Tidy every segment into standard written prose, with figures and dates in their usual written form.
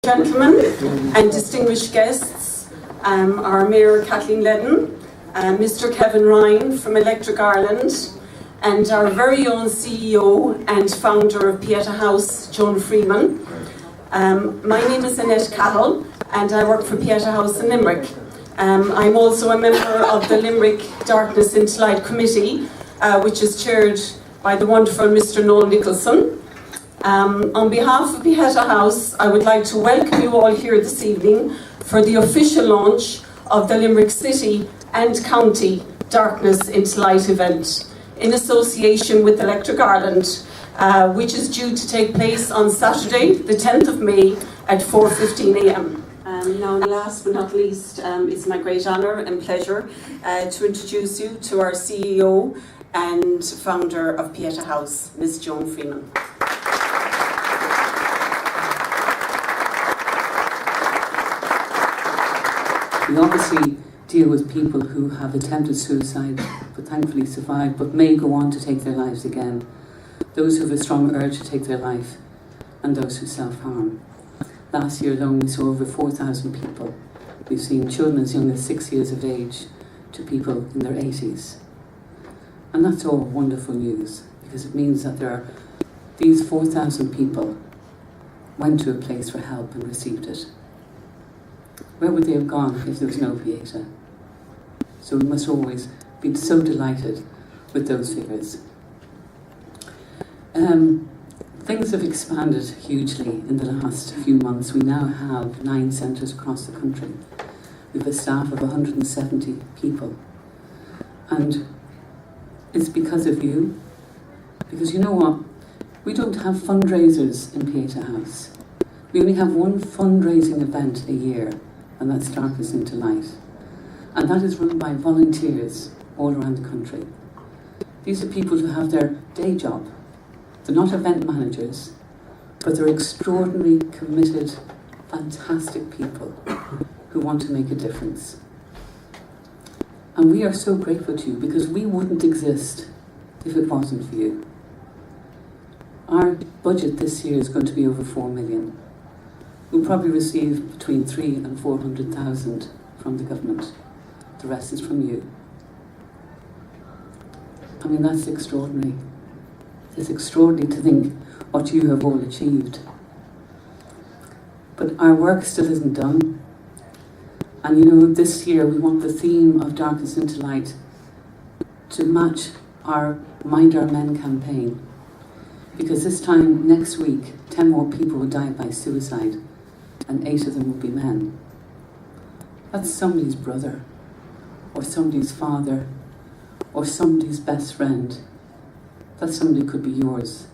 Gentlemen and distinguished guests, our Mayor Kathleen Ledden, Mr. Kevin Ryan from Electric Ireland, and our very own CEO and founder of Pieta House, Joan Freeman. My name is Annette Cahill and I work for Pieta House in Limerick. I'm also a member of the Limerick Darkness into Light Committee, which is chaired by the wonderful Mr. Noel Nicholson. On behalf of Pieta House, I would like to welcome you all here this evening for the official launch of the Limerick City and County Darkness into Light event in association with Electric Ireland, which is due to take place on Saturday, the 10th of May at 4:15 a.m. Now, last but not least, it's my great honour and pleasure to introduce you to our CEO and founder of Pieta House, Ms. Joan Freeman. We obviously deal with people who have attempted suicide but thankfully survived, but may go on to take their lives again. Those who have a strong urge to take their life, and those who self-harm. Last year alone we saw over 4,000 people. We've seen children as young as 6 years of age to people in their 80s. And that's all wonderful news, because it means that these 4,000 people went to a place for help and received it. Where would they have gone if there was no Pieta? So we must always be so delighted with those figures. Things have expanded hugely in the last few months. We now have 9 centres across the country. We have a staff of 170 people. And it's because of you. Because you know what? We don't have fundraisers in Pieta House. We only have one fundraising event a year, and that's Darkness into Light. And that is run by volunteers all around the country. These are people who have their day job. They're not event managers, but they're extraordinary, committed, fantastic people who want to make a difference. And we are so grateful to you, because we wouldn't exist if it wasn't for you. Our budget this year is going to be over 4 million. We'll probably receive between 300,000 and 400,000 from the government. The rest is from you. I mean, that's extraordinary. It's extraordinary to think what you have all achieved. But our work still isn't done. And you know, this year we want the theme of Darkness into Light to match our Mind Our Men campaign. Because this time next week, 10 more people will die by suicide, and 8 of them will be men. That's somebody's brother, or somebody's father, or somebody's best friend. That somebody could be yours.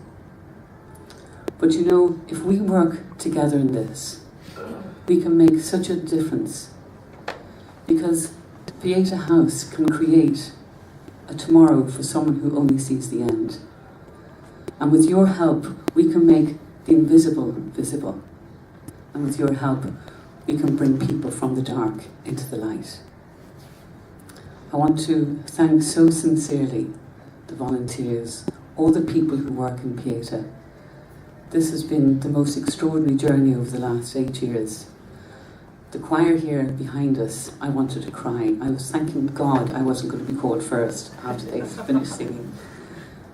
But you know, if we work together in this, we can make such a difference. Because Pieta House can create a tomorrow for someone who only sees the end. And with your help, we can make the invisible visible. And with your help, we can bring people from the dark into the light. I want to thank so sincerely the volunteers, all the people who work in Pieta. This has been the most extraordinary journey over the last 8 years. The choir here behind us, I wanted to cry. I was thanking God I wasn't going to be called first after they finished singing.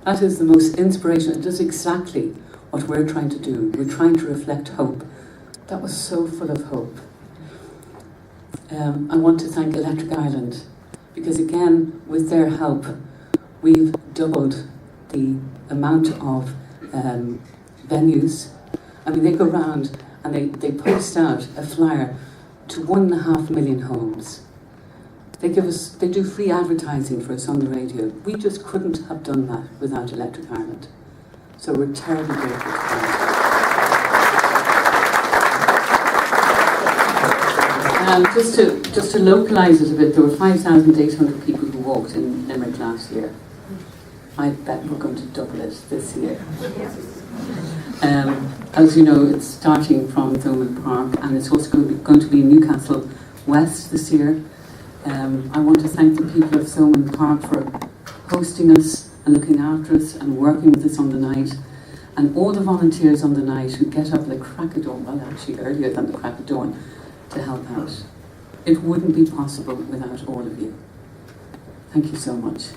That is the most inspirational. It does exactly what we're trying to do. We're trying to reflect hope. That was so full of hope. I want to thank Electric Ireland, because again, with their help, we've doubled the amount of venues. I mean, they go around and they post out a flyer to 1.5 million homes. They do free advertising for us on the radio. We just couldn't have done that without Electric Ireland. So we're terribly grateful to them. Just to localise it a bit, there were 5,800 people who walked in Limerick last year. I bet we're going to double it this year. As you know, it's starting from Thomond Park, and it's also going to be in Newcastle West this year. I want to thank the people of Thomond Park for hosting us and looking after us and working with us on the night. and all the volunteers on the night who get up at the crack of dawn, well actually earlier than the crack of dawn, to help out. It wouldn't be possible without all of you. Thank you so much.